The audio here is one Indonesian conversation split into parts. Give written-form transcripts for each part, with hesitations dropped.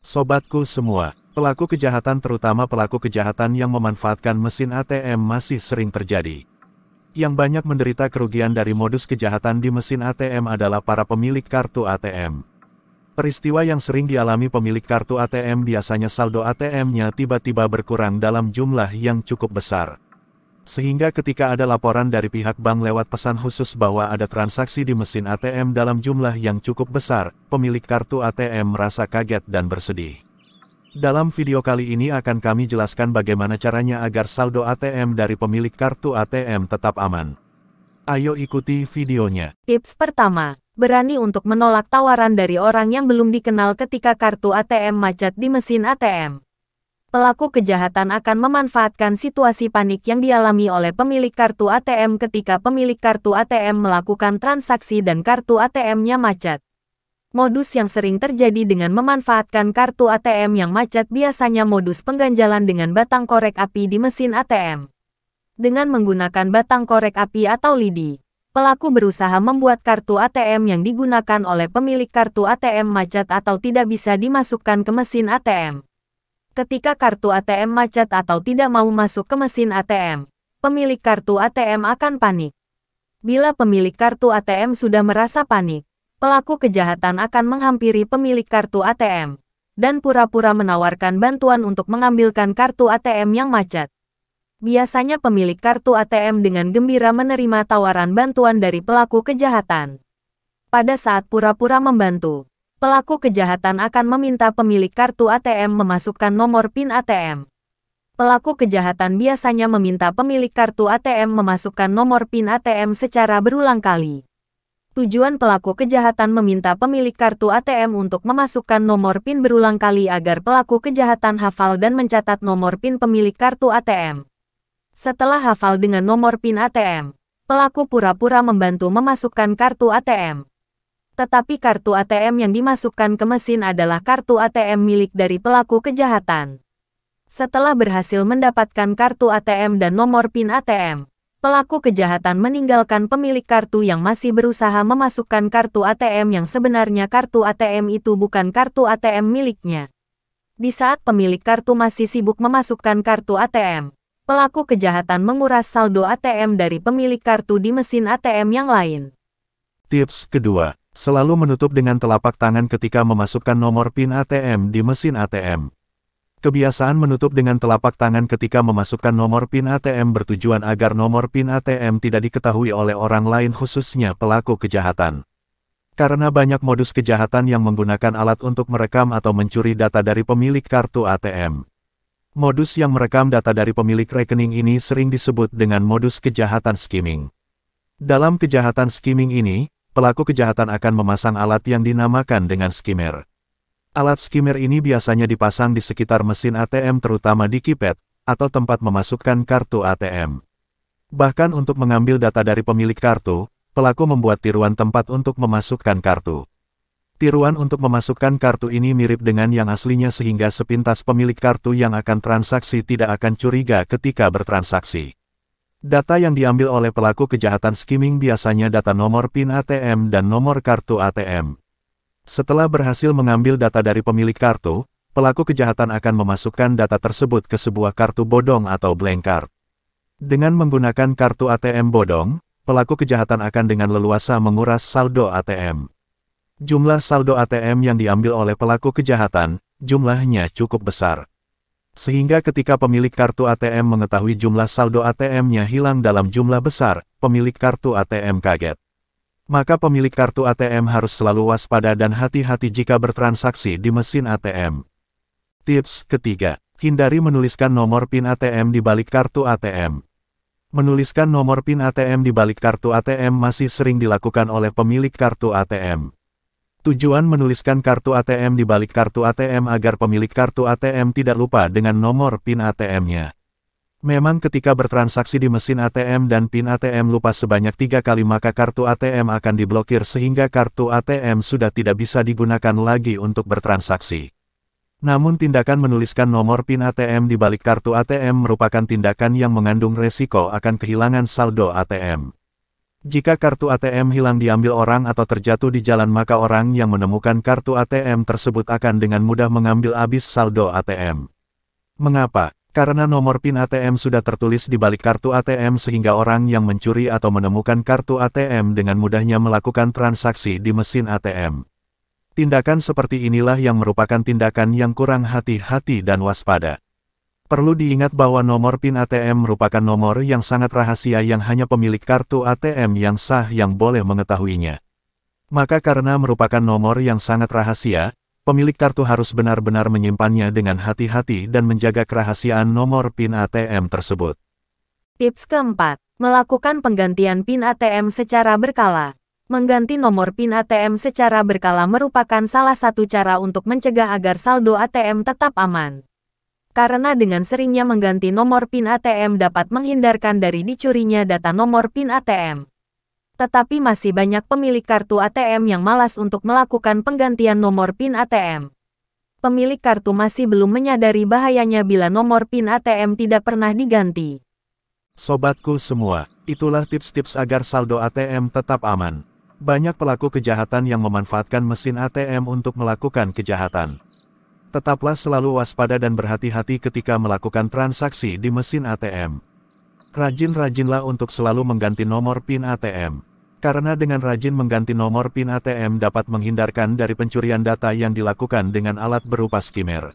Sobatku semua, pelaku kejahatan terutama pelaku kejahatan yang memanfaatkan mesin ATM masih sering terjadi. Yang banyak menderita kerugian dari modus kejahatan di mesin ATM adalah para pemilik kartu ATM. Peristiwa yang sering dialami pemilik kartu ATM biasanya saldo ATM-nya tiba-tiba berkurang dalam jumlah yang cukup besar. Sehingga ketika ada laporan dari pihak bank lewat pesan khusus bahwa ada transaksi di mesin ATM dalam jumlah yang cukup besar, pemilik kartu ATM merasa kaget dan bersedih. Dalam video kali ini akan kami jelaskan bagaimana caranya agar saldo ATM dari pemilik kartu ATM tetap aman. Ayo ikuti videonya. Tips pertama, berani untuk menolak tawaran dari orang yang belum dikenal ketika kartu ATM macet di mesin ATM. Pelaku kejahatan akan memanfaatkan situasi panik yang dialami oleh pemilik kartu ATM ketika pemilik kartu ATM melakukan transaksi dan kartu ATM-nya macet. Modus yang sering terjadi dengan memanfaatkan kartu ATM yang macet biasanya modus pengganjalan dengan batang korek api di mesin ATM. Dengan menggunakan batang korek api atau lidi, pelaku berusaha membuat kartu ATM yang digunakan oleh pemilik kartu ATM macet atau tidak bisa dimasukkan ke mesin ATM. Ketika kartu ATM macet atau tidak mau masuk ke mesin ATM, pemilik kartu ATM akan panik. Bila pemilik kartu ATM sudah merasa panik, pelaku kejahatan akan menghampiri pemilik kartu ATM dan pura-pura menawarkan bantuan untuk mengambilkan kartu ATM yang macet. Biasanya pemilik kartu ATM dengan gembira menerima tawaran bantuan dari pelaku kejahatan. Pada saat pura-pura membantu, pelaku kejahatan akan meminta pemilik kartu ATM memasukkan nomor PIN ATM. Pelaku kejahatan biasanya meminta pemilik kartu ATM memasukkan nomor PIN ATM secara berulang kali. Tujuan pelaku kejahatan meminta pemilik kartu ATM untuk memasukkan nomor PIN berulang kali agar pelaku kejahatan hafal dan mencatat nomor PIN pemilik kartu ATM. Setelah hafal dengan nomor PIN ATM, pelaku pura-pura membantu memasukkan kartu ATM. Tetapi kartu ATM yang dimasukkan ke mesin adalah kartu ATM milik dari pelaku kejahatan. Setelah berhasil mendapatkan kartu ATM dan nomor PIN ATM, pelaku kejahatan meninggalkan pemilik kartu yang masih berusaha memasukkan kartu ATM yang sebenarnya kartu ATM itu bukan kartu ATM miliknya. Di saat pemilik kartu masih sibuk memasukkan kartu ATM, pelaku kejahatan menguras saldo ATM dari pemilik kartu di mesin ATM yang lain. Tips kedua. Selalu menutup dengan telapak tangan ketika memasukkan nomor PIN ATM di mesin ATM. Kebiasaan menutup dengan telapak tangan ketika memasukkan nomor PIN ATM bertujuan agar nomor PIN ATM tidak diketahui oleh orang lain khususnya pelaku kejahatan. Karena banyak modus kejahatan yang menggunakan alat untuk merekam atau mencuri data dari pemilik kartu ATM. Modus yang merekam data dari pemilik rekening ini sering disebut dengan modus kejahatan skimming. Dalam kejahatan skimming ini, pelaku kejahatan akan memasang alat yang dinamakan dengan skimmer. Alat skimmer ini biasanya dipasang di sekitar mesin ATM terutama di keypad, atau tempat memasukkan kartu ATM. Bahkan untuk mengambil data dari pemilik kartu, pelaku membuat tiruan tempat untuk memasukkan kartu. Tiruan untuk memasukkan kartu ini mirip dengan yang aslinya sehingga sepintas pemilik kartu yang akan transaksi tidak akan curiga ketika bertransaksi. Data yang diambil oleh pelaku kejahatan skimming biasanya data nomor PIN ATM dan nomor kartu ATM. Setelah berhasil mengambil data dari pemilik kartu, pelaku kejahatan akan memasukkan data tersebut ke sebuah kartu bodong atau blank card. Dengan menggunakan kartu ATM bodong, pelaku kejahatan akan dengan leluasa menguras saldo ATM. Jumlah saldo ATM yang diambil oleh pelaku kejahatan, jumlahnya cukup besar. Sehingga ketika pemilik kartu ATM mengetahui jumlah saldo ATM-nya hilang dalam jumlah besar, pemilik kartu ATM kaget. Maka pemilik kartu ATM harus selalu waspada dan hati-hati jika bertransaksi di mesin ATM. Tips ketiga, hindari menuliskan nomor PIN ATM di balik kartu ATM. Menuliskan nomor PIN ATM di balik kartu ATM masih sering dilakukan oleh pemilik kartu ATM. Tujuan menuliskan kartu ATM di balik kartu ATM agar pemilik kartu ATM tidak lupa dengan nomor PIN ATM-nya. Memang ketika bertransaksi di mesin ATM dan PIN ATM lupa sebanyak 3 kali maka kartu ATM akan diblokir sehingga kartu ATM sudah tidak bisa digunakan lagi untuk bertransaksi. Namun tindakan menuliskan nomor PIN ATM di balik kartu ATM merupakan tindakan yang mengandung resiko akan kehilangan saldo ATM. Jika kartu ATM hilang diambil orang atau terjatuh di jalan, maka orang yang menemukan kartu ATM tersebut akan dengan mudah mengambil habis saldo ATM. Mengapa? Karena nomor PIN ATM sudah tertulis di balik kartu ATM sehingga orang yang mencuri atau menemukan kartu ATM dengan mudahnya melakukan transaksi di mesin ATM. Tindakan seperti inilah yang merupakan tindakan yang kurang hati-hati dan waspada. Perlu diingat bahwa nomor PIN ATM merupakan nomor yang sangat rahasia yang hanya pemilik kartu ATM yang sah yang boleh mengetahuinya. Maka karena merupakan nomor yang sangat rahasia, pemilik kartu harus benar-benar menyimpannya dengan hati-hati dan menjaga kerahasiaan nomor PIN ATM tersebut. Tips keempat, melakukan penggantian PIN ATM secara berkala. Mengganti nomor PIN ATM secara berkala merupakan salah satu cara untuk mencegah agar saldo ATM tetap aman. Karena dengan seringnya mengganti nomor PIN ATM dapat menghindarkan dari dicurinya data nomor PIN ATM. Tetapi masih banyak pemilik kartu ATM yang malas untuk melakukan penggantian nomor PIN ATM. Pemilik kartu masih belum menyadari bahayanya bila nomor PIN ATM tidak pernah diganti. Sobatku semua, itulah tips-tips agar saldo ATM tetap aman. Banyak pelaku kejahatan yang memanfaatkan mesin ATM untuk melakukan kejahatan. Tetaplah selalu waspada dan berhati-hati ketika melakukan transaksi di mesin ATM. Rajin-rajinlah untuk selalu mengganti nomor PIN ATM. Karena dengan rajin mengganti nomor PIN ATM dapat menghindarkan dari pencurian data yang dilakukan dengan alat berupa skimmer.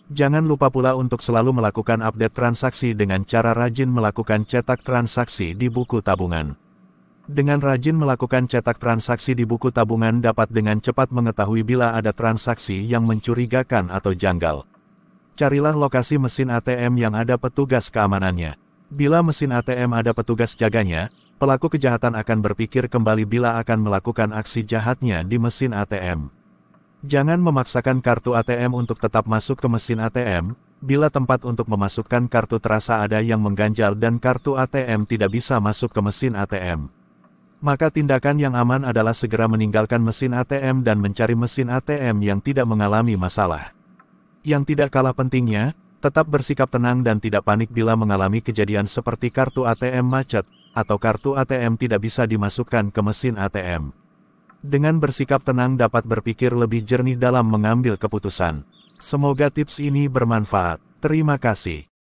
Jangan lupa pula untuk selalu melakukan update transaksi dengan cara rajin melakukan cetak transaksi di buku tabungan. Dengan rajin melakukan cetak transaksi di buku tabungan dapat dengan cepat mengetahui bila ada transaksi yang mencurigakan atau janggal. Carilah lokasi mesin ATM yang ada petugas keamanannya. Bila mesin ATM ada petugas jaganya, pelaku kejahatan akan berpikir kembali bila akan melakukan aksi jahatnya di mesin ATM. Jangan memaksakan kartu ATM untuk tetap masuk ke mesin ATM, bila tempat untuk memasukkan kartu terasa ada yang mengganjal dan kartu ATM tidak bisa masuk ke mesin ATM. Maka tindakan yang aman adalah segera meninggalkan mesin ATM dan mencari mesin ATM yang tidak mengalami masalah. Yang tidak kalah pentingnya, tetap bersikap tenang dan tidak panik bila mengalami kejadian seperti kartu ATM macet, atau kartu ATM tidak bisa dimasukkan ke mesin ATM. Dengan bersikap tenang dapat berpikir lebih jernih dalam mengambil keputusan. Semoga tips ini bermanfaat. Terima kasih.